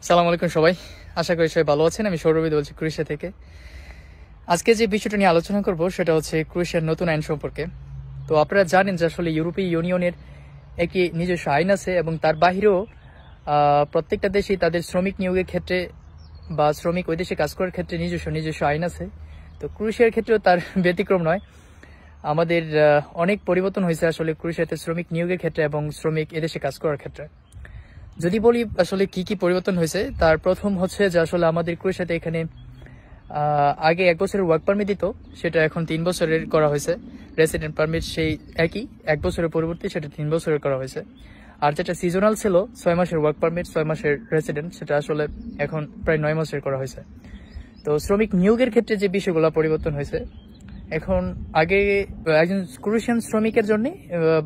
সালাম আলাইকুম সবাই, আশা করি সবাই ভালো আছেন। আমি সৌরভ বলছি ক্রোয়েশিয়া থেকে। আজকে যে বিষয়টা নিয়ে আলোচনা করব সেটা হচ্ছে ক্রোয়েশিয়ার নতুন আইন সম্পর্কে। তো আপনারা জানেন যে আসলে ইউরোপীয় ইউনিয়নের একটি নিজস্ব আইন আছে এবং তার বাহিরেও প্রত্যেকটা দেশেই তাদের শ্রমিক নিয়োগের ক্ষেত্রে বা শ্রমিক ওই দেশে কাজ করার ক্ষেত্রে নিজস্ব আইন আছে। তো ক্রোয়েশিয়ার ক্ষেত্রেও তার ব্যতিক্রম নয়। আমাদের অনেক পরিবর্তন হয়েছে আসলে ক্রোয়েশিয়াতে শ্রমিক নিয়োগের ক্ষেত্রে এবং শ্রমিক এদেশে কাজ করার ক্ষেত্রে। যদি বলি আসলে কি কি পরিবর্তন হয়েছে, তার প্রথম হচ্ছে যে আসলে আমাদের ক্রোয়েশিয়াতে এখানে আগে 1 বছরের ওয়ার্ক পারমিট দিত, সেটা এখন 3 বছরের করা হয়েছে। রেসিডেন্ট পারমিট সেই একই 1 বছরের পরিবর্তে সেটা 3 বছরের করা হয়েছে। আর যেটা সিজনাল ছিল 6 মাসের ওয়ার্ক পারমিট 6 মাসের রেসিডেন্ট, সেটা আসলে এখন প্রায় 9 মাসের করা হয়েছে। তো শ্রমিক নিয়োগের ক্ষেত্রে যে বিষয়গুলো পরিবর্তন হয়েছে, এখন আগে একজন ক্রোয়েশিয়ান শ্রমিকের জন্য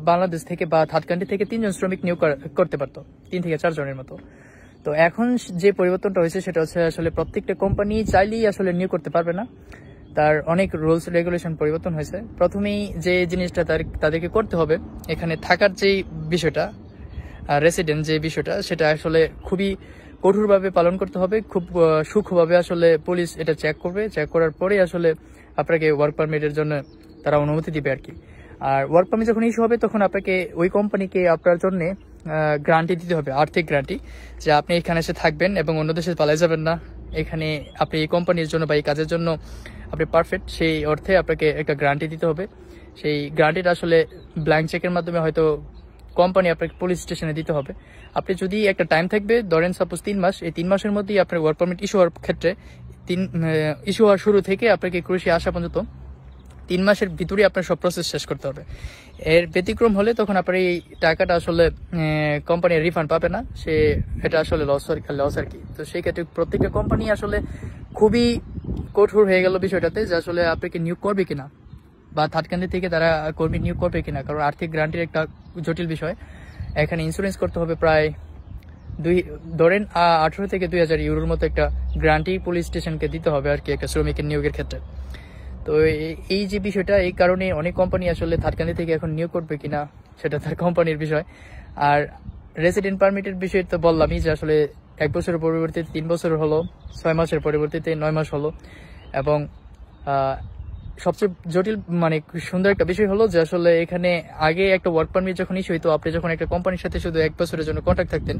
বাংলাদেশ থেকে বা থার্ড কান্ট্রি থেকে 3 জন শ্রমিক নিয়োগ করতে পারতো, 3 থেকে 4 জনের মতো। তো এখন যে পরিবর্তনটা হয়েছে সেটা হচ্ছে আসলে প্রত্যেকটা কোম্পানি চাইলেই আসলে নিয়োগ করতে পারবে না। তার অনেক রুলস রেগুলেশন পরিবর্তন হয়েছে। প্রথমেই যে জিনিসটা তাদেরকে করতে হবে, এখানে থাকার যে বিষয়টা, রেসিডেন্ট যে বিষয়টা, সেটা আসলে খুবই কঠোরভাবে পালন করতে হবে। খুব সূক্ষ্মভাবে আসলে পুলিশ এটা চেক করবে। চেক করার পরে আসলে আপনাকে ওয়ার্ক পারমিটের জন্য তারা অনুমতি দিবে আর কি। আর ওয়ার্ক পারমিট যখন ইস্যু হবে তখন আপনাকে ওই কোম্পানিকে আপনার জন্য গ্যারান্টি দিতে হবে, আর্থিক গ্যারান্টি, যে আপনি এখানে এসে থাকবেন এবং অন্য দেশে পালিয়ে যাবেন না। এখানে আপনি এই কোম্পানির জন্য বা এই কাজের জন্য আপনি পারফেক্ট, সেই অর্থে আপনাকে একটা গ্যারান্টি দিতে হবে। সেই গ্যারান্টিটা আসলে ব্ল্যাঙ্ক চেকের মাধ্যমে হয়তো কোম্পানি আপনাকে পুলিশ স্টেশনে দিতে হবে। আপনি যদি একটা টাইম থাকবে, ধরেন সাপোজ 3 মাস, এই 3 মাসের মধ্যেই আপনার ওয়ার্ক পারমিট ইস্যু হওয়ার ক্ষেত্রে ইস্যু হওয়ার শুরু থেকে আপনাকে ক্রোয়েশিয়া আসা পর্যন্ত 3 মাসের ভিতরে আপনার সব প্রসেস শেষ করতে হবে। এর ব্যতিক্রম হলে তখন আপনার এই টাকাটা আসলে কোম্পানি রিফান্ড পাবে না, এটা আসলে লস আর কি। তো সেই ক্ষেত্রে প্রত্যেকটা কোম্পানি আসলে খুবই কঠোর হয়ে গেল বিষয়টাতে, যে আসলে আপনাকে নিয়োগ করবে কিনা বা থার্ড কান্ট্রি থেকে তারা কর্মী নিয়োগ করবে কিনা। কারণ আর্থিক গ্যারান্টির একটা জটিল বিষয়। এখানে ইন্স্যুরেন্স করতে হবে প্রায় ধরেন 18 থেকে 2000 ইউরোর মতো একটা গ্যারান্টি পুলিশ স্টেশনকে দিতে হবে আর কি, একটা শ্রমিকের নিয়োগের ক্ষেত্রে। তো এই যে বিষয়টা, এই কারণে অনেক কোম্পানি আসলে থার্ড কান্ট্রি থেকে এখন নিয়োগ করবে কিনা সেটা তার কোম্পানির বিষয়। আর রেসিডেন্ট পারমিটের বিষয় তো বললামই, যে আসলে 1 বছরের পরিবর্তে 3 বছর হলো, 6 মাসের পরিবর্তিতে 9 মাস হলো। এবং সবচেয়ে জটিল মানে সুন্দর একটা বিষয় হলো যে আসলে এখানে আগে একটা ওয়ার্ক পারমিট যখন ইস্যু হইতো, আপনি যখন একটা কোম্পানির সাথে শুধু 1 বছরের জন্য কন্ট্রাক্ট থাকতেন,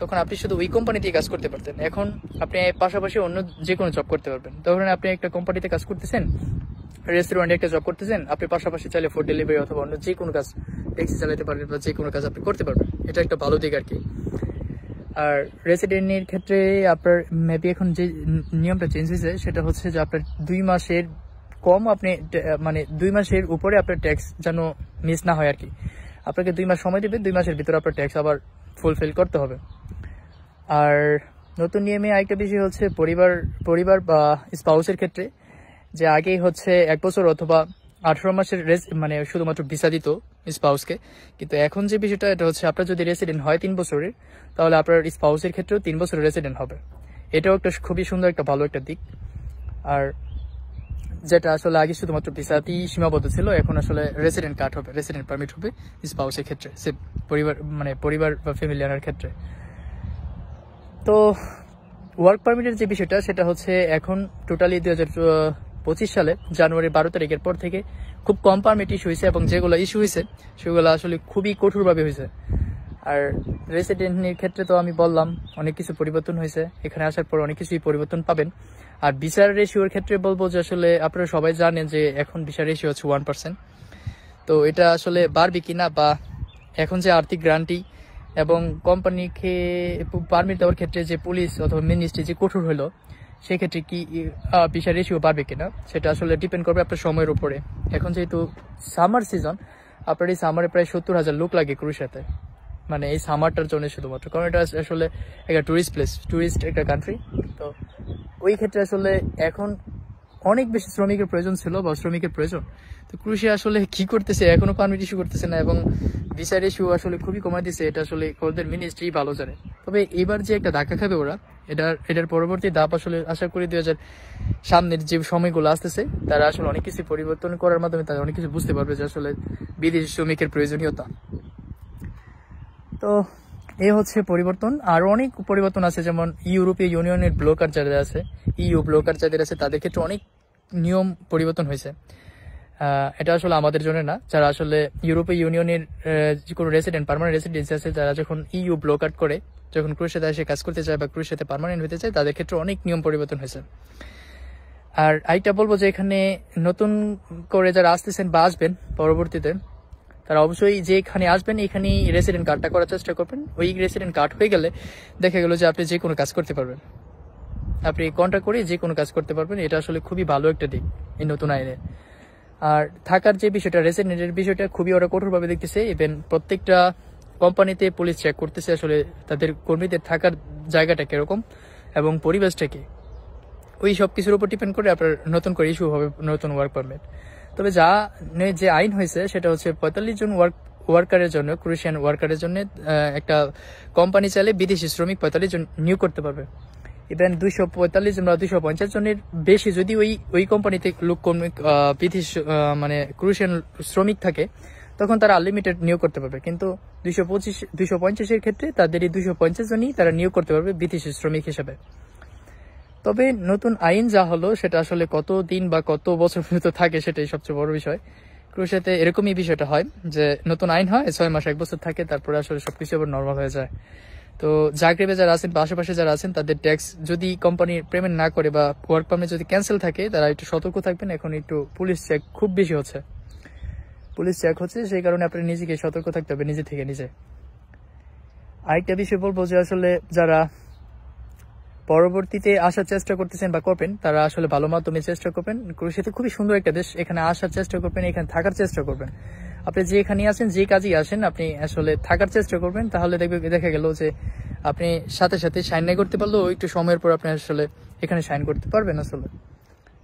তখন আপনি শুধু ওই কোম্পানিতেই কাজ করতে পারতেন। এখন আপনি পাশাপাশি অন্য যে কোনো জব করতে পারবেন। ধরেন আপনি একটা কোম্পানিতে কাজ করতেছেন, রেস্টুরেন্টে একটা জব করতেছেন, আপনি পাশাপাশি চাইলে ফুড ডেলিভারি অথবা অন্য যে কোনো কাজ, ট্যাক্সি চালাতে পারবেন বা যে কোনো কাজ আপনি করতে পারবেন। এটা একটা ভালো দিক আর কি। আর রেসিডেন্টের ক্ষেত্রে আপনার মেবি এখন যে নিয়মটা চেঞ্জ হয়েছে সেটা হচ্ছে যে আপনার 2 মাসের কম আপনি মানে 2 মাসের উপরে আপনার ট্যাক্স যেন মিস না হয় আর কি। আপনাকে 2 মাস সময় দেবে, 2 মাসের ভিতরে আপনার ট্যাক্স আবার ফুলফিল করতে হবে। আর নতুন নিয়মে আরেকটা বিষয় হচ্ছে পরিবার বা স্পাউসের ক্ষেত্রে, যে আগেই হচ্ছে 1 বছর অথবা 18 মাসের মানে শুধুমাত্র ভিসা দিত স্পাউসকে, কিন্তু এখন যে বিষয়টা, এটা হচ্ছে আপনার যদি রেসিডেন্ট হয় 3 বছরের, তাহলে আপনার স্পাউসের ক্ষেত্রেও 3 বছরের রেসিডেন্ট হবে। এটাও একটা খুবই সুন্দর একটা ভালো একটা দিক। আর যেটা আসলে আগে শুধুমাত্র ভিসাতেই সীমাবদ্ধ ছিল, এখন আসলে রেসিডেন্ট কার্ড হবে, রেসিডেন্ট পারমিট হবে স্পাউসের ক্ষেত্রে, সে পরিবার বা ফ্যামিলি আনার ক্ষেত্রে। তো ওয়ার্ক পারমিটের যে বিষয়টা, সেটা হচ্ছে এখন টোটালি 2025 সালে জানুয়ারি 12 তারিখের পর থেকে খুব কম পারমিট ইস্যু হয়েছে, এবং যেগুলো ইস্যু হয়েছে সেগুলো আসলে খুবই কঠোরভাবে হয়েছে। আর রেসিডেন্টের ক্ষেত্রে তো আমি বললাম অনেক কিছু পরিবর্তন হয়েছে, এখানে আসার পর অনেক কিছুই পরিবর্তন পাবেন। আর ভিসার রেশিওর ক্ষেত্রে বলবো যে আসলে আপনারা সবাই জানেন যে এখন ভিসার রেশিও হচ্ছে 1%। তো এটা আসলে বাড়বে কিনা, বা এখন যে আর্থিক গ্যারান্টি এবং কোম্পানিকে পারমিট দেওয়ার ক্ষেত্রে যে পুলিশ অথবা মিনিস্ট্রি যে কঠোর হলো, সেক্ষেত্রে কি ভিসার রেশিও বাড়বে কিনা, সেটা আসলে ডিপেন্ড করবে আপনার সময়ের উপরে। এখন যেহেতু সামার সিজন, আপনার এই সামারে প্রায় 70,000 লোক লাগে ক্রোয়েশিয়াতে, মানে এই সামারটার জন্য শুধুমাত্র, কারণ এটা আসলে একটা টুরিস্ট প্লেস, টুরিস্ট একটা কান্ট্রি। তো ওই ক্ষেত্রে আসলে এখন অনেক বেশি শ্রমিকের প্রয়োজন ছিল বা শ্রমিকের প্রয়োজন। তো ক্রোয়েশিয়া আসলে কি করতেছে, এখনো পারমিট ইস্যু করতেছে না এবং ভিসার ইস্যু আসলে খুবই কমাই দিচ্ছে। এটা আসলে ওদের মিনিস্ট্রি ভালো জানে। তবে এবার যে একটা ধাক্কা খাবে ওরা, এটার পরবর্তী ধাপ আসলে আশা করি 2000 সামনের যে সময়গুলো আসতেছে, তারা আসলে অনেক কিছু পরিবর্তন করার মাধ্যমে তারা অনেক কিছু বুঝতে পারবে যে আসলে বিদেশি শ্রমিকের প্রয়োজনীয়তা। তো এই হচ্ছে পরিবর্তন। আরো অনেক পরিবর্তন আছে, যেমন ইউরোপীয় ইউনিয়নের ব্লকার যাদের আছে, ইইউ ব্লকার যাদের আছে, তাদের ক্ষেত্রে অনেক নিয়ম পরিবর্তন হয়েছে। এটা আসলে আমাদের জন্য না, যারা আসলে ইউরোপীয় ইউনিয়নের যে কোনো রেসিডেন্ট, পার্মানেন্ট রেসিডেন্সি আছে, যারা যখন ইইউ ব্লকার করে, যখন ক্রোয়েশিয়াতে এসে কাজ করতে চায় বা ক্রোয়েশিয়াতে পার্মানেন্ট হতে চায়, তাদের ক্ষেত্রে অনেক নিয়ম পরিবর্তন হয়েছে। আর আইটা বলবো যে এখানে নতুন করে যারা আসতেছেন বা আসবেন পরবর্তীতে, তারা অবশ্যই যে এখানে আসবেন এখানেই রেসিডেন্ট কার্ডটা করার চেষ্টা করবেন। ওই রেসিডেন্ট কার্ড হয়ে গেলে দেখা গেল যে আপনি যে কোনো কাজ করতে পারবেন, আপনি কন্ট্যাক্ট করে যে কোনো কাজ করতে পারবেন। এটা আসলে খুবই ভালো একটা দিক এই নতুন আইনে। আর থাকার যে বিষয়টা, রেসিডেন্টের বিষয়টা খুবই ওরা কঠোরভাবে দেখতেছে। ইভেন প্রত্যেকটা কোম্পানিতে পুলিশ চেক করতেছে আসলে তাদের কর্মীদের থাকার জায়গাটা কিরকম এবং পরিবেশটা কি। ওই সব কিছুর উপর ডিপেন্ড করে আপনার নতুন করে ইস্যু হবে নতুন ওয়ার্ক পারমিট। তবে যে আইন হয়েছে সেটা হচ্ছে 45 জন ওয়ার্কারের জন্য, ক্রোয়েশিয়ান ওয়ার্কারের জন্য একটা কোম্পানি চাইলে বিদেশি শ্রমিক 45 জন নিয়োগ করতে পারবে। ইভেন 245 জন বা 250 জনের বেশি যদি ওই কোম্পানিতে বিদেশি মানে ক্রোয়েশিয়ান শ্রমিক থাকে, তখন তারা আনলিমিটেড নিয়োগ করতে পারবে। কিন্তু 250-এর ক্ষেত্রে তাদের এই 250 জনই তারা নিয়োগ করতে পারবে বিদেশি শ্রমিক হিসেবে। তবে নতুন আইন যা হলো সেটা আসলে কত দিন বা কত বছর পর্যন্ত থাকে সেটাই সবচেয়ে বড় বিষয়। ক্রোয়েশিয়াতে এরকমই বিষয়টা হয় যে নতুন আইন হয় 6 মাস 1 বছর থাকে, তারপরে আসলে সবকিছু আবার নর্মাল হয়ে যায়। তো জাগ্রেবে যারা আছেন বা আশেপাশে যারা আছেন, তাদের ট্যাক্স যদি কোম্পানি পেমেন্ট না করে বা ওয়ার্ক পারমিট যদি ক্যান্সেল থাকে, তারা একটু সতর্ক থাকবেন। এখন একটু পুলিশ চেক খুব বেশি হচ্ছে, পুলিশ চেক হচ্ছে, সেই কারণে আপনি নিজেকে সতর্ক থাকতে হবে নিজে থেকে নিজে। আরেকটা বিষয় বলবো যে আসলে যারা পরবর্তীতে আসার চেষ্টা করতেছেন বা করবেন, তারা আসলে ভালো মাধ্যমে চেষ্টা করবেন। ক্রোয়েশিয়া খুবই সুন্দর একটা দেশ, এখানে আসার চেষ্টা করবেন, এখানে থাকার চেষ্টা করবেন। আপনি যেখানে আসেন, যে কাজেই আসেন, আপনি আসলে থাকার চেষ্টা করবেন। তাহলে দেখা গেল যে আপনি সাথে সাথে সাইন না করতে পারলেও একটু সময়ের পর আপনি আসলে এখানে সাইন করতে পারবেন। আসলে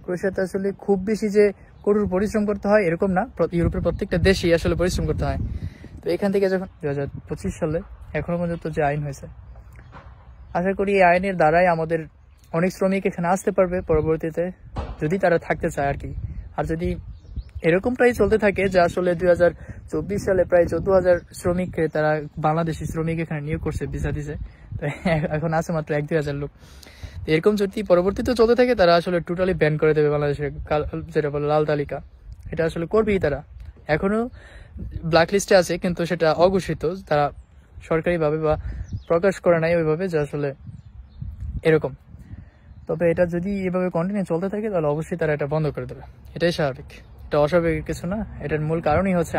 ক্রোয়েশিয়াতে আসলে খুব বেশি যে কঠোর পরিশ্রম করতে হয় এরকম না, ইউরোপের প্রত্যেকটা দেশেই আসলে পরিশ্রম করতে হয়। তো এখান থেকে যখন 2025 সালে এখনো পর্যন্ত যে আইন হয়েছে, আশা করি এই আইনের দ্বারাই আমাদের অনেক শ্রমিক এখানে আসতে পারবে পরবর্তীতে, যদি তারা থাকতে চায় আর কি। আর যদি এরকমটাই চলতে থাকে যে আসলে 2024 সালে প্রায় 14,000 শ্রমিককে তারা বাংলাদেশি শ্রমিক এখানে নিয়োগ করছে, ভিসা দিছে, এখন আছে মাত্র 1-2 হাজার লোক। এরকম যদি পরবর্তীতে চলতে থাকে, তারা আসলে টোটালি ব্যান করে দেবে বাংলাদেশের, যেটা বলে লাল তালিকা, এটা আসলে করবেই তারা। এখনো ব্ল্যাক লিস্টে আছে, কিন্তু সেটা অঘোষিত, তারা সরকারিভাবে বা প্রকাশ করে নাই ওইভাবে যে আসলে এরকম। তবে এটা যদি এভাবে কন্টিনিউ চলতে থাকে, তাহলে অবশ্যই তারা এটা বন্ধ করে দেবে, এটাই স্বাভাবিক। এটা অস্বাভাবিক কিছু না, এটার মূল কারণই হচ্ছে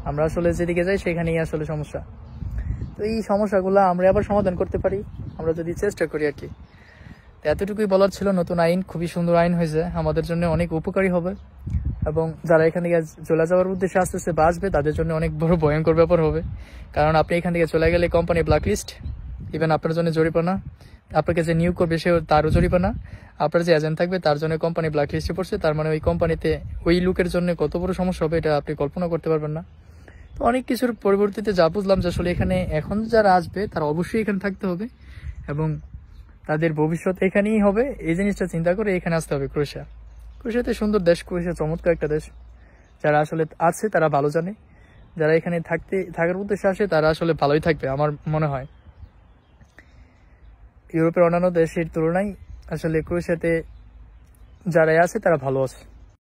আমরা আসলে যেদিকে যাই সেখানেই আসলে সমস্যা। তো এই সমস্যাগুলো আমরা আবার সমাধান করতে পারি আমরা যদি চেষ্টা করি আর কি। এতটুকুই বলার ছিল। নতুন আইন খুবই সুন্দর আইন হয়েছে, আমাদের জন্য অনেক উপকারী হবে, এবং যারা এখান থেকে চলে যাওয়ার উদ্দেশ্যে আসতেছে বা আসবে, তাদের জন্য অনেক বড় ভয়ঙ্কর ব্যাপার হবে। কারণ আপনি এখান থেকে চলে গেলে কোম্পানি ব্ল্যাকলিস্ট, ইভেন আপনার জন্য জরিমানা, আপনাকে যে নিয়োগ করবে সে তারও জরিমানা, আপনার যে এজেন্ট থাকবে তার জন্য কোম্পানি ব্ল্যাকলিস্টে পড়ছে। তার মানে ওই কোম্পানিতে ওই লোকের জন্য কত বড় সমস্যা হবে এটা আপনি কল্পনা করতে পারবেন না। তো অনেক কিছুর পরিবর্তিতে যা বুঝলাম যে আসলে এখানে এখন যারা আসবে তারা অবশ্যই এখানে থাকতে হবে এবং তাদের ভবিষ্যৎ এখানেই হবে, এই জিনিসটা চিন্তা করে এখানে আসতে হবে। ক্রোয়েশিয়াতে সুন্দর দেশ, ক্রোয়েশিয়া চমৎকার একটা দেশ। যারা আসলে আছে তারা ভালো জানে, যারা এখানে থাকার উদ্দেশ্যে আসে তারা আসলে ভালোই থাকবে আমার মনে হয়। ইউরোপের অন্যান্য দেশের তুলনায় আসলে ক্রোয়েশিয়াতে যারা আছে তারা ভালো আছে।